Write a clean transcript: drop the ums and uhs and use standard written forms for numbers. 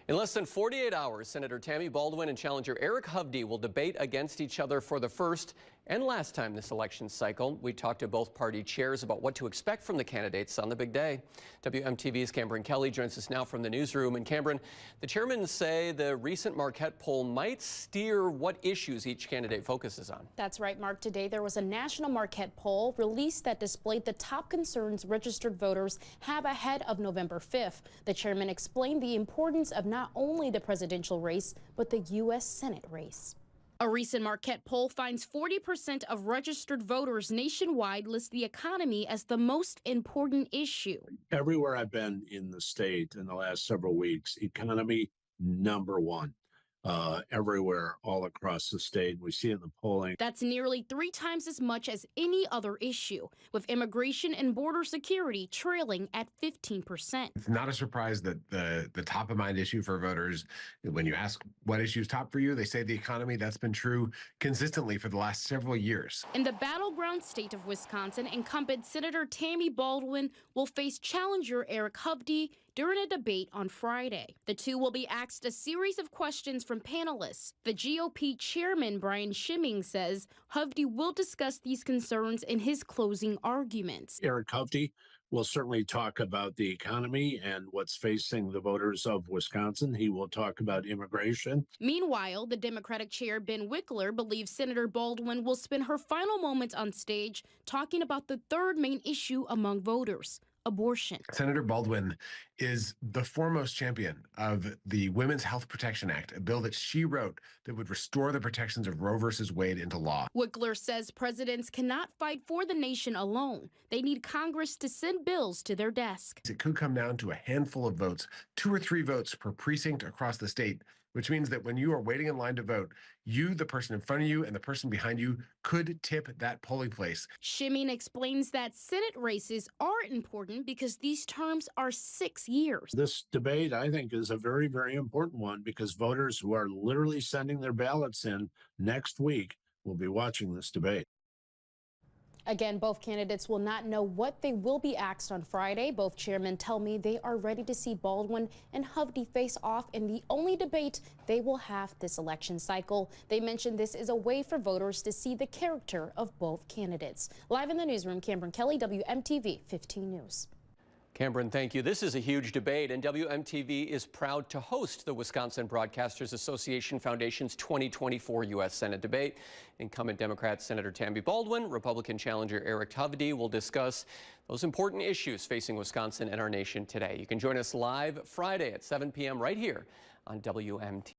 In less than 48 hours, Senator Tammy Baldwin and challenger Eric Hovde will debate against each other for the first and last time this election cycle. We talked to both party chairs about what to expect from the candidates on the big day. WMTV's Cameron Kelly joins us now from the newsroom. And Cameron, the chairmen say the recent Marquette poll might steer what issues each candidate focuses on. That's right, Mark. Today there was a national Marquette poll released that displayed the top concerns registered voters have ahead of November 5th. The chairman explained the importance of not only the presidential race, but the U.S. Senate race. A recent Marquette poll finds 40% of registered voters nationwide list the economy as the most important issue. Everywhere I've been in the state in the last several weeks, economy number one. Everywhere, all across the state. We see it in the polling. That's nearly 3 times as much as any other issue, with immigration and border security trailing at 15%. It's not a surprise that the top of mind issue for voters, when you ask what issue is top for you, they say the economy. That's been true consistently for the last several years. In the battleground state of Wisconsin, incumbent Senator Tammy Baldwin will face challenger Eric Hovde during a debate on Friday. The two will be asked a series of questions from panelists. The GOP chairman, Brian Schimming, says Hovde will discuss these concerns in his closing arguments. Eric Hovde will certainly talk about the economy and what's facing the voters of Wisconsin. He will talk about immigration. Meanwhile, the Democratic chair, Ben Wickler, believes Senator Baldwin will spend her final moments on stage talking about the third main issue among voters: abortion. Senator Baldwin is the foremost champion of the Women's Health Protection Act, a bill that she wrote that would restore the protections of Roe versus Wade into law. Wickler says presidents cannot fight for the nation alone. They need Congress to send bills to their desk. It could come down to a handful of votes, 2 or 3 votes per precinct across the state, which means that when you are waiting in line to vote, you, the person in front of you, and the person behind you could tip that polling place. Schimming explains that Senate races are important because these terms are 6 years. This debate, I think, is a very, very important one because voters who are literally sending their ballots in next week will be watching this debate. Again, both candidates will not know what they will be asked on Friday. Both chairmen tell me they are ready to see Baldwin and Hovde face off in the only debate they will have this election cycle. They mentioned this is a way for voters to see the character of both candidates. Live in the newsroom, Cameron Kelly, WMTV 15 News. Cameron, thank you. This is a huge debate, and WMTV is proud to host the Wisconsin Broadcasters Association Foundation's 2024 U.S. Senate debate. Incumbent Democrat Senator Tammy Baldwin, Republican challenger Eric Hovde will discuss those important issues facing Wisconsin and our nation today. You can join us live Friday at 7 p.m. right here on WMTV.